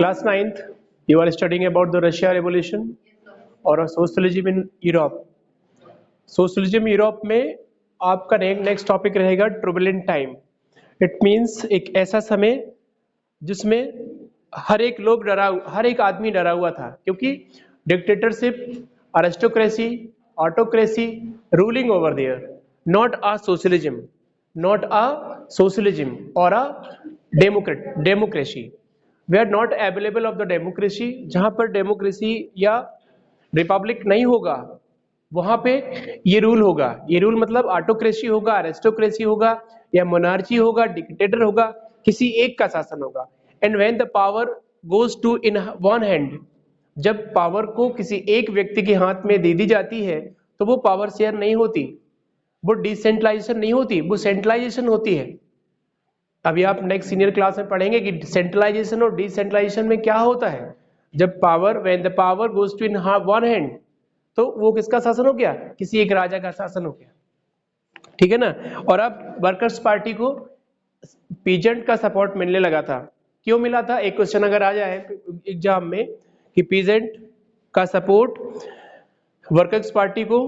Class 9th, you are studying about the Russia Revolution और socialism in Europe. Socialism Europe में आपका next topic रहेगा ट्रूबुलेंट time. It means एक ऐसा समय जिसमें हर एक आदमी डरा हुआ था, क्योंकि dictatorship, aristocracy, autocracy ruling over there, not a socialism और a democracy. They are not available of the democracy. जहां पर डेमोक्रेसी या रिपब्लिक नहीं होगा वहां पे ये रूल होगा. ये रूल मतलब ऑटोक्रेसी होगा, अरिस्टोक्रेसी होगा, या मोनार्ची होगा, डिक्टेटर होगा, किसी एक का शासन होगा. And when the power goes to in one hand, जब पावर को किसी एक व्यक्ति के हाथ में दे दी जाती है तो वो पावर शेयर नहीं होती, वो डिसेंट्रलाइजेशन नहीं होती, वो सेंट्रलाइजेशन होती है. अभी आप नेक्स्ट सीनियर क्लास में पढ़ेंगे कि सेंट्रलाइजेशन और डिसेंट्रलाइजेशन में क्या होता है. जब power, when the power goes to in one hand, तो वो किसका शासन हो गया? किसी एक राजा का शासन हो गया. ठीक है ना. और अब वर्कर्स पार्टी को पीजेंट का सपोर्ट मिलने लगा था. क्यों मिला था? एक क्वेश्चन अगर आ जाए एग्जाम में कि पीजेंट का सपोर्ट वर्कर्स पार्टी को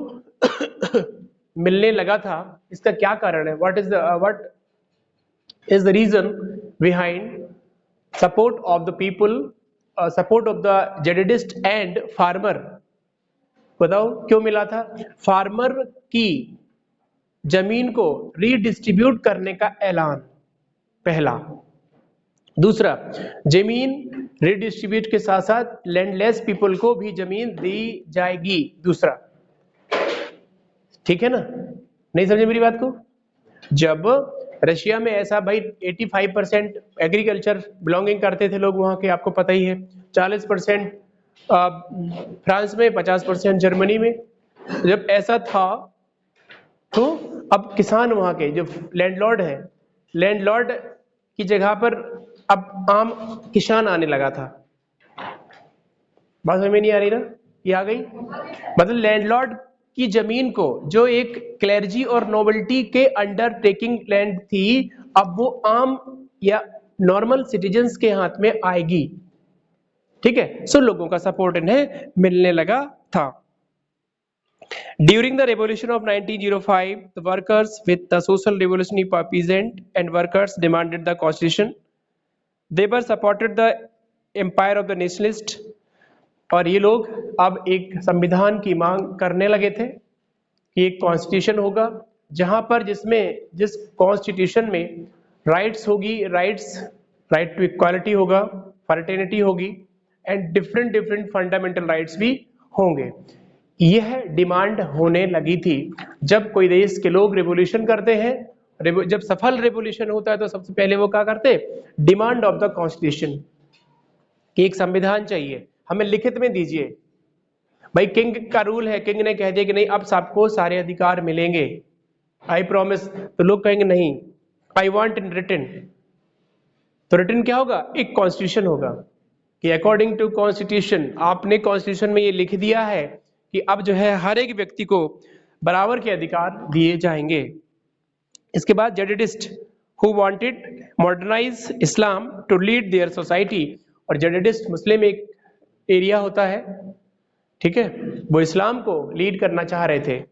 मिलने लगा था, इसका क्या कारण है? What is the reason behind support of the people, support of the Jadidist and farmer? बताओ क्यों मिला था? फार्मर की जमीन को रीडिस्ट्रीब्यूट करने का ऐलान, पहला. दूसरा, जमीन रीडिस्ट्रीब्यूट के साथ साथ लैंडलेस पीपल को भी जमीन दी जाएगी, दूसरा. ठीक है ना. नहीं समझे मेरी बात को? जब रशिया में ऐसा, भाई 85% एग्रीकल्चर बिलोंगिंग करते थे लोग वहां के, आपको पता ही है. 40% फ्रांस में, 50% जर्मनी में. जब ऐसा था तो अब किसान वहां के जो लैंडलॉर्ड है, लैंडलॉर्ड की जगह पर अब आम किसान आने लगा था. बात समझ में नहीं आ रही ना? ये आ गई. मतलब लैंडलॉर्ड की जमीन को, जो एक क्लर्जी और नोबल्टी के अंडर टेकिंग लैंड थी, अब वो आम या नॉर्मल सिटीजन्स के हाथ में आएगी. ठीक है. सो लोगों का सपोर्ट इन्हें मिलने लगा था. During the revolution of 1905, the workers with the social revolutionary peasant and workers demanded the constitution. They were supported the empire of the nationalist. और ये लोग अब एक संविधान की मांग करने लगे थे कि एक कॉन्स्टिट्यूशन होगा, जहां पर जिस कॉन्स्टिट्यूशन में राइट्स होगी, राइट टू इक्वालिटी होगा, फ्रेटर्निटी होगी, एंड डिफरेंट फंडामेंटल राइट्स भी होंगे. यह डिमांड होने लगी थी. जब कोई देश के लोग रेवोल्यूशन करते हैं, जब सफल रेवोल्यूशन होता है, तो सबसे पहले वो क्या करते? डिमांड ऑफ द कॉन्स्टिट्यूशन, कि एक संविधान चाहिए, हमें लिखित में दीजिए. भाई किंग का रूल है, किंग ने कह दिया कि नहीं अब सबको सारे अधिकार मिलेंगे, आई प्रॉमिस, तो लोग कहेंगे नहीं, आई वांट इन रिटन. तो रिटन क्या होगा? एक कॉन्स्टिट्यूशन होगा कि अकॉर्डिंग टू कॉन्स्टिट्यूशन, आपने कॉन्स्टिट्यूशन में ये लिख दिया है कि अब जो है हर एक व्यक्ति को बराबर के अधिकार दिए जाएंगे. इसके बाद Jadidist who wanted modernize Islam to lead their society, और जेडिस्ट मुस्लिम एक एरिया होता है, ठीक है, वो इस्लाम को लीड करना चाह रहे थे.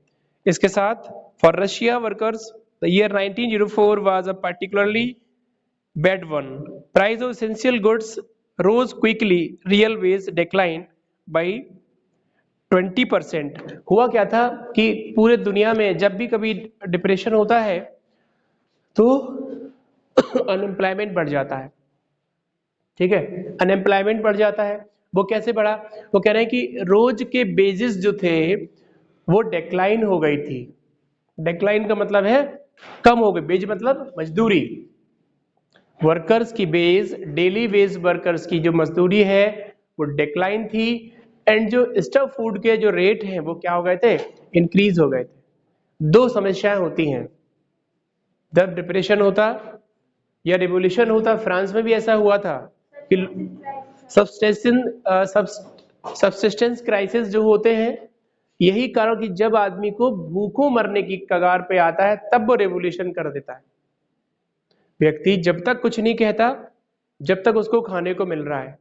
इसके साथ for Russia workers the year 1904 was a particularly bad one. Price of essential goods rose quickly, real wage declined by 20%. हुआ क्या था कि पूरे दुनिया में जब भी कभी डिप्रेशन होता है तो अनएम्प्लॉयमेंट बढ़ जाता है. ठीक है, अनएम्प्लॉयमेंट बढ़ जाता है. वो कैसे बढ़ा? वो कह रहे हैं कि रोज के बेसिस जो थे वो डिक्लाइन हो गई थी. डिक्लाइन का मतलब है कम हो गई. बेज मतलब मजदूरी. वर्कर्स की बेज, डेली वेज वर्कर्स की जो मजदूरी है वो डिक्लाइन थी. एंड जो स्टफ फूड के जो रेट हैं वो क्या हो गए थे? इंक्रीज हो गए थे. दो समस्याएं होती हैं जब डिप्रेशन होता या रिवोल्यूशन होता. फ्रांस में भी ऐसा हुआ था कि सब्सिस्टेंस क्राइसिस जो होते हैं, यही कारण कि जब आदमी को भूखों मरने की कगार पे आता है तब वो रेवोल्यूशन कर देता है. व्यक्ति जब तक कुछ नहीं कहता, जब तक उसको खाने को मिल रहा है,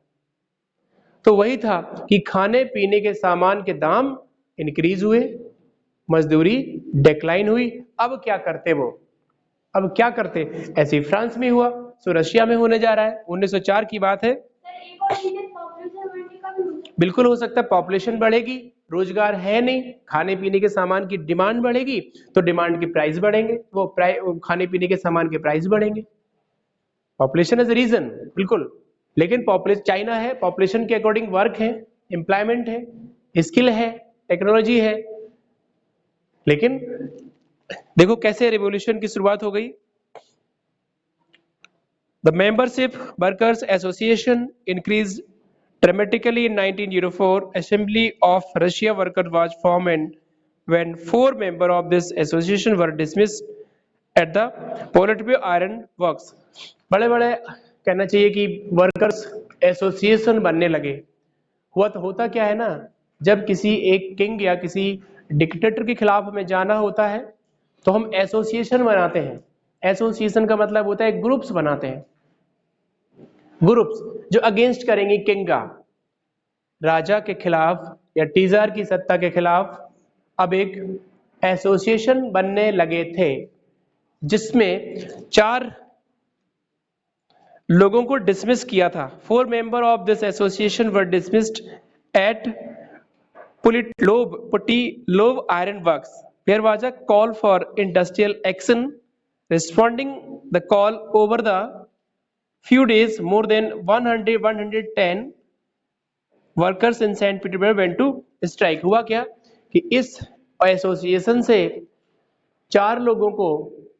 तो वही था कि खाने पीने के सामान के दाम इंक्रीज हुए, मजदूरी डिक्लाइन हुई। अब क्या करते वो, अब क्या करते, ऐसे ही फ्रांस में हुआ, सो रशिया में होने जा रहा है। 1904 की बात है। बिल्कुल हो सकता है, पॉपुलेशन बढ़ेगी, रोजगार है नहीं, खाने पीने के सामान की डिमांड बढ़ेगी, तो डिमांड की प्राइस बढ़ेंगे, वो खाने पीने के सामान के प्राइस बढ़ेंगे। पॉपुलेशन इज रीजन, बिल्कुल। लेकिन पॉपुलेशन, चाइना है, पॉपुलेशन के अकॉर्डिंग वर्क है, एम्प्लॉयमेंट है, स्किल है, टेक्नोलॉजी है। लेकिन देखो कैसे रिवॉल्यूशन की शुरुआत हो गई। The membership workers association increase dramatically in 1904. Assembly of Russia Workers was formed when 4 members of this association were dismissed at the Politburo Iron Works. बड़े बड़े कहना चाहिए कि वर्कर्स एसोसिएशन बनने लगे। हुआ तो होता क्या है ना, जब किसी एक किंग या किसी डिक्टेटर के खिलाफ हमें जाना होता है तो हम एसोसिएशन बनाते हैं। एसोसिएशन का मतलब होता है ग्रुप्स बनाते हैं, ग्रुप्स जो अगेंस्ट करेंगे किंग का, राजा के खिलाफ या टीजार की सत्ता के खिलाफ। अब एक एसोसिएशन बनने लगे थे जिसमें 4 लोगों को डिसमिस किया था। 4 member of this association were dismissed at Puttilov Iron Works. There was a call for industrial action. Responding the call, over the few days, more than 110 workers in saint Petersburg went to strike. हुआ क्या कि इस association से 4 लोगों को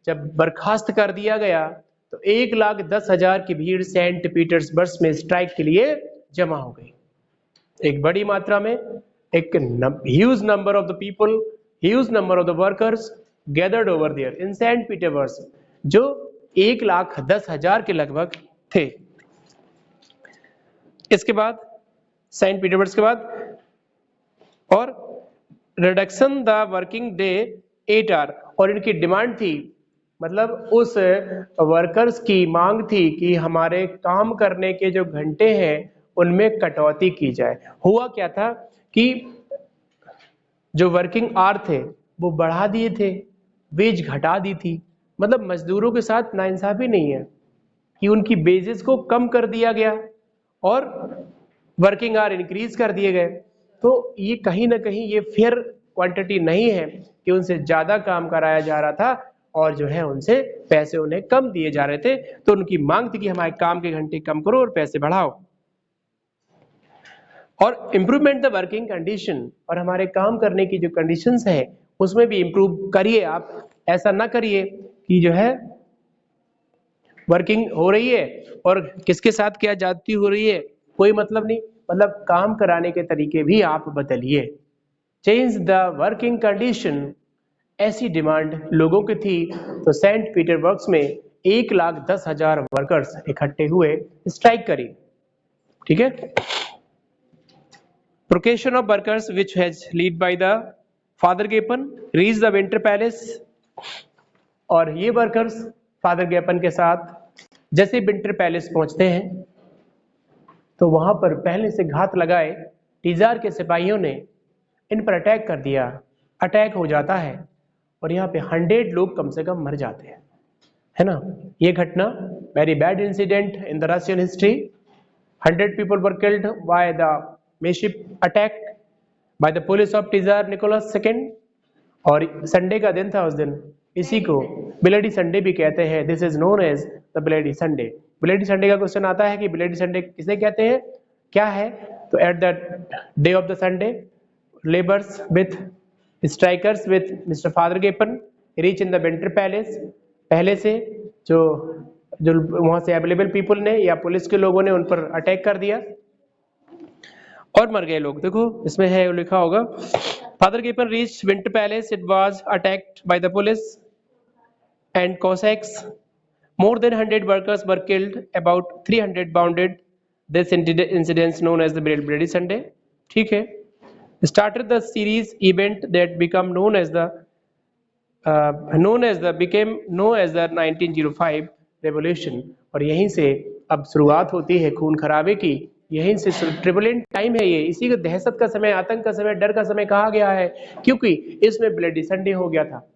जब बर्खास्त कर दिया गया तो 1,10,000 की भीड़ सेंट पीटर्सबर्ग में स्ट्राइक के लिए जमा हो गई। एक बड़ी मात्रा में, एक huge number of the people, huge number of the workers gathered over there in saint Petersburg, जो 1,10,000 के लगभग थे। इसके बाद सेंट पीटर्सबर्ग के बाद, और reduction the working day 8 hour, और इनकी डिमांड थी, मतलब उस वर्कर्स की मांग थी कि हमारे काम करने के जो घंटे हैं उनमें कटौती की जाए। हुआ क्या था कि जो वर्किंग आवर थे वो बढ़ा दिए थे, वेज घटा दी थी। मतलब मजदूरों के साथ नाइंसाफी नहीं है कि उनकी बेजेस को कम कर दिया गया और वर्किंग आवर इंक्रीज कर दिए गए। तो ये कहीं ना कहीं ये फेयर क्वांटिटी नहीं है कि उनसे ज्यादा काम कराया जा रहा था और जो है उनसे पैसे उन्हें कम दिए जा रहे थे। तो उनकी मांग थी कि हमारे काम के घंटे कम करो और पैसे बढ़ाओ, और इम्प्रूवमेंट द वर्किंग कंडीशन, और हमारे काम करने की जो कंडीशंस है उसमें भी इम्प्रूव करिए। आप ऐसा ना करिए कि जो है वर्किंग हो रही है और किसके साथ क्या जाती हो रही है, कोई मतलब नहीं। मतलब काम कराने के तरीके भी आप बदलिए। चेंज द वर्किंग कंडीशन, ऐसी डिमांड लोगों की थी। तो सेंट पीटर्सबर्ग में 1,10,000 वर्कर्स इकट्ठे हुए, स्ट्राइक करी। ठीक है। Procession of workers which has lead by the Father Gapon reach the Winter Palace, और ये वर्कर्स फादर गेपन के साथ जैसे विंटर पैलेस पहुंचते हैं तो वहां पर पहले से घात लगाए टीजार के सिपाहियों ने इन पर अटैक कर दिया। अटैक हो जाता है और यहाँ पे 100 लोग कम से कम मर जाते हैं, है ना। ये घटना very bad incident in the Russian history. 100 people were killed by the मेशिप attack by the police of Tsar Nicholas second. और संडे का दिन था उस दिन, इसी को ब्लडी संडे भी कहते हैं। This is known as the bloody Sunday. Bloody Sunday का क्वेश्चन आता है कि ब्लडी संडे किसे कहते हैं, क्या है। तो at the day of the Sunday, labours with strikers with mister Father Gapon reach in the Winter Palace. पहले से जो वहां से अवेलेबल पीपल ने या पुलिस के लोगों ने उन पर अटैक कर दिया और मर गए लोग। देखो इसमें है, लिखा होगा, Father Gapon reach Winter Palace, it was attacked by the police and Cossacks. More than 100 workers were killed, about 300 wounded. This incident known as the Bloody Sunday. ठीक है। Started the series event that became known as the 1905 revolution, और यहीं से अब शुरुआत होती है खून खराबे की यहीं से ट्रिबुलेंट टाइम है ये, इसी को दहशत का समय, आतंक का समय, डर का समय कहा गया है, क्योंकि इसमें ब्लडी संडे हो गया था,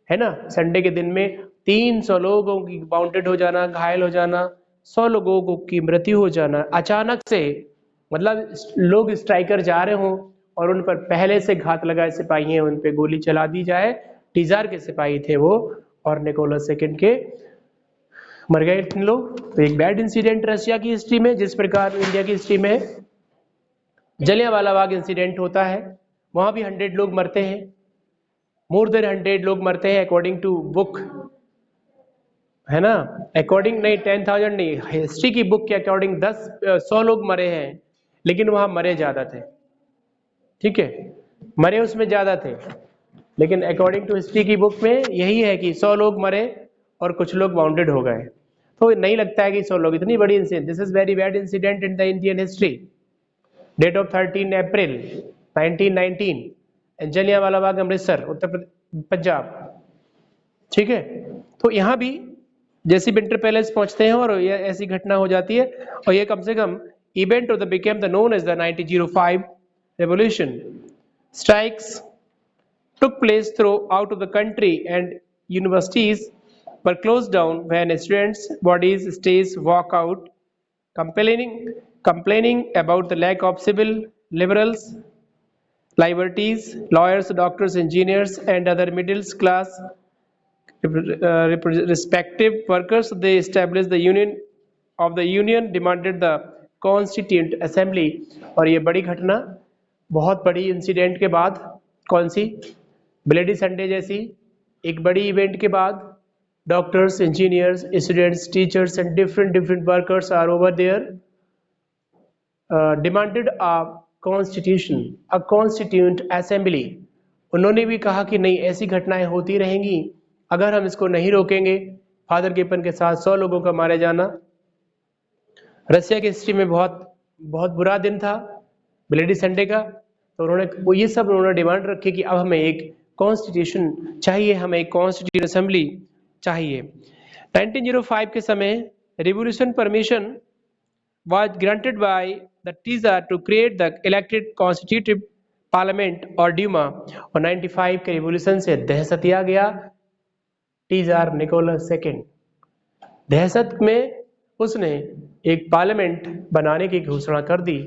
है ना। संडे के दिन में 300 लोगों की बाउंडेड हो जाना, घायल हो जाना, 100 लोगों की मृत्यु हो जाना अचानक से, मतलब लोग स्ट्राइकर जा रहे हों और उन पर पहले से घात लगाए सिपाही हैं, उन पे गोली चला दी जाए। टीजार के सिपाही थे वो, और निकोलस सेकंड के मर गए इन लोग। तो एक बैड इंसिडेंट रशिया की हिस्ट्री में, जिस प्रकार इंडिया की हिस्ट्री में जलियांवाला बाग इंसिडेंट होता है, वहां भी 100 लोग मरते हैं, मोर देन 100 लोग मरते हैं अकॉर्डिंग टू बुक, है ना। अकॉर्डिंग नहीं, 10,000 नहीं, हिस्ट्री की बुक के अकॉर्डिंग 100 लोग मरे हैं, लेकिन वहां मरे ज्यादा थे, ठीक है, मरे उसमें ज्यादा थे, लेकिन अकॉर्डिंग टू हिस्ट्री की बुक में यही है कि 100 लोग मरे और कुछ लोग बाउंडेड हो गए। तो नहीं लगता है कि 100 लोग इतनी बड़ी incident, this is very bad incident in the Indian history. Date of 13 April 1919, Jallianwala Bagh, Amritsar, Uttar Pradesh, Punjab, ठीक है। तो यहाँ भी जैसी विंटर पैलेस पहुंचते हैं और ये ऐसी घटना हो जाती है, और ये कम से कम event of the became the known as the 1905 revolution. Strikes took place throughout of the country and universities were closed down when students' bodies stays walk out, complaining about the lack of civil liberals, liberties, lawyers, doctors, engineers, and other middle class respective workers. They established the union demanded the constituent assembly। और ये बड़ी घटना, बहुत बड़ी incident के बाद, कौन सी, bloody Sunday जैसी एक बड़ी इवेंट के बाद, doctors, engineers, students, teachers and different workers are over there demanded a constitution, a constituent assembly. उन्होंने भी कहा कि नहीं, ऐसी घटनाएं होती रहेंगी, अगर हम इसको नहीं रोकेंगे। फादर गिब्बन के साथ 100 लोगों का मारे जाना रशिया की हिस्ट्री में बहुत बहुत बुरा दिन था, ब्लेडी संडे का। तो उन्होंने ये सब डिमांड रखी कि अब हमें एक कॉन्स्टिट्यूशन चाहिए, हमें एक कॉन्स्टिट्यूशन असेंबली चाहिए। 1905 के समय revolution permission was granted by the Tsar to create the elected constitutive parliament और ड्यूमा, और 95 के रिवोल्यूशन से दहशत आ गया टीजार निकोलस सेकंड। दहशत में उसने एक पार्लियामेंट बनाने की घोषणा कर दी,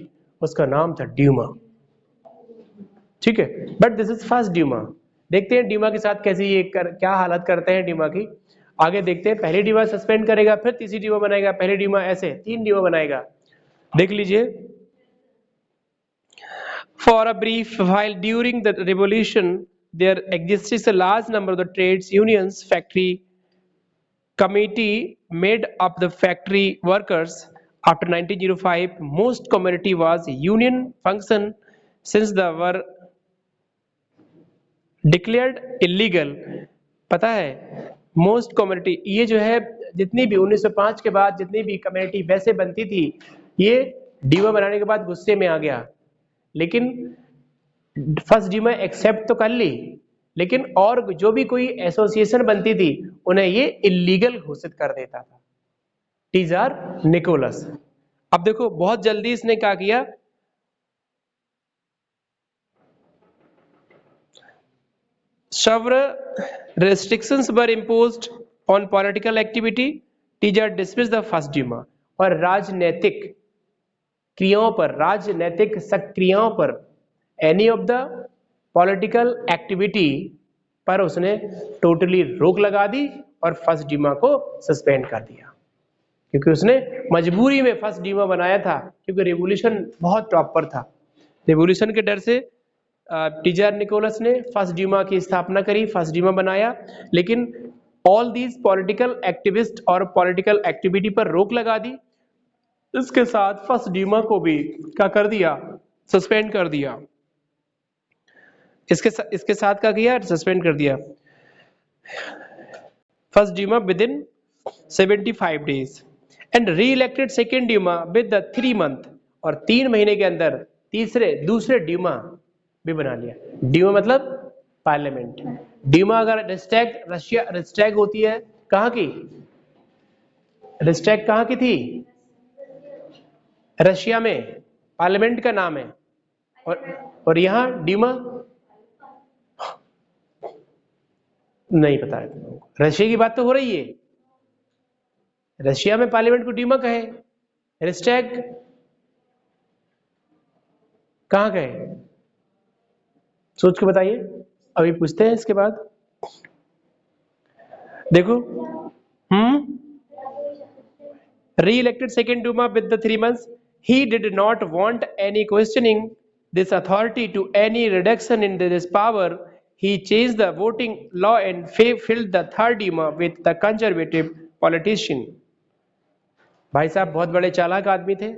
उसका नाम था ड्यूमा, ठीक है। But this is first Duma. देखते हैं ड्यूमा के साथ कैसी ये क्या हालत करते हैं ड्यूमा की, आगे देखते हैं। पहली ड्यूमा सस्पेंड करेगा, फिर तीसरी ड्यूमा बनाएगा, पहली ड्यूमा, ऐसे 3 ड्यूमा बनाएगा। देख लीजिए। For a brief while during the revolution there existed a large number of the trades unions factory committee made up the factory workers. After 1905 most community was union function since the were declared illegal। पता है most community, ये जो है जितनी भी 1905 के बाद जितनी भी कम्युनिटी वैसे बनती थी, ये ड्यूमा बनाने के बाद गुस्से में आ गया, लेकिन फर्स्ट ड्यूमा एक्सेप्ट तो कर ली, लेकिन और जो भी कोई एसोसिएशन बनती थी उन्हें ये इलीगल घोषित कर देता था टीजार निकोलस। अब देखो बहुत जल्दी इसने क्या किया, several restrictions were imposed on political activity। Tsar dismissed the first Duma. और राजनैतिक क्रियाओं पर, राजनैतिक सक्रियाओं पर, any of the political activity पर उसने टोटली रोक लगा दी और फर्स्ट ड्यूमा को सस्पेंड कर दिया, क्योंकि उसने मजबूरी में फर्स्ट ड्यूमा बनाया था, क्योंकि रिवोल्यूशन बहुत टॉप पर था। रिवोल्यूशन के डर से टीजर निकोलस ने फर्स्ट ड्यूमा की स्थापना करी, फर्स्ट ड्यूमा बनाया, लेकिन ऑल दीज पॉलिटिकल एक्टिविस्ट और पॉलिटिकल एक्टिविटी पर रोक लगा दी। इसके साथ फर्स्ट ड्यूमा को भी क्या कर दिया, सस्पेंड कर दिया। इसके साथ क्या किया, सस्पेंड कर दिया first Duma within 75 days and re elected second Duma with the 3 month, और 3 महीने के अंदर दूसरे ड्यूमा भी बना लिया। ड्यूमा मतलब पार्लियामेंट। ड्यूमा अगर रिस्टैग होती है, कहाँ की रिस्टैग, कहाँ की थी, रशिया में पार्लियामेंट का नाम है, और यहाँ ड्यूमा नहीं पता है तुम लोगों को। रशिया की बात तो हो रही है, रशिया में पार्लियामेंट को ड्यूमा कहे, रिस्टैग कहाँ कहे, सोच के बताइए। अभी पूछते हैं इसके बाद। देखो re-elected second Duma with the 3 months. He did not want any questioning this authority to any reduction in this power. He changed the voting law and filled the third Duma with the conservative politician. भाई साहब बहुत बड़े चालाक आदमी थे,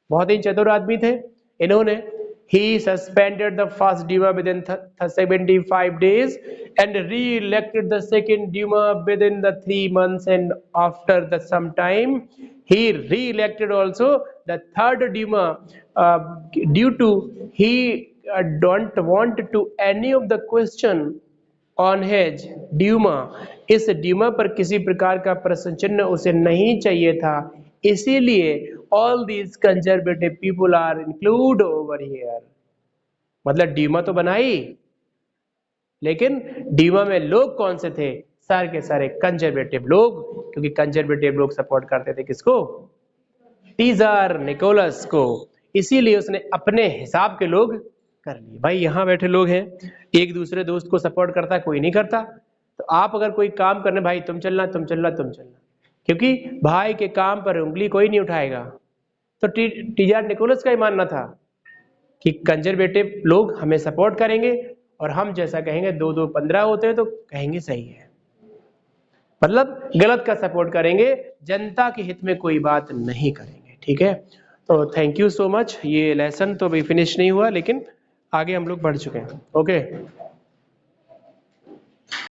बहुत ही चतुर आदमी थे। इन्होंने he suspended the first Duma within 75 days and re-elected the second Duma within the 3 months, and after the some time he re-elected also the third Duma due to he don't want to any of the question on his Duma. इस Duma पर किसी प्रकार का प्रश्न चिन्ह उसे नहीं चाहिए था, इसीलिए all these conservative people are include over here. मतलब Duma तो बनाई, लेकिन Duma में लोग कौन से थे, सारे के सारे कंजर्वेटिव लोग, क्योंकि कंजर्वेटिव लोग सपोर्ट करते थे किसको, टीजर निकोलस को, इसीलिए उसने अपने हिसाब के लोग कर लिए। भाई यहाँ बैठे लोग हैं, एक दूसरे दोस्त को सपोर्ट करता, कोई नहीं करता। तो आप अगर कोई काम करने, भाई तुम चलना तुम चलना तुम चलना, क्योंकि भाई के काम पर उंगली कोई नहीं उठाएगा। तो टीजर निकोलस का ही मानना था कि कंजर्वेटिव लोग हमें सपोर्ट करेंगे और हम जैसा कहेंगे 2-2 15 होते हैं तो कहेंगे सही है, मतलब गलत का सपोर्ट करेंगे, जनता के हित में कोई बात नहीं करेंगे। ठीक है, तो थैंक यू सो मच। ये लेसन तो अभी फिनिश नहीं हुआ, लेकिन आगे हम लोग बढ़ चुके हैं। ओके।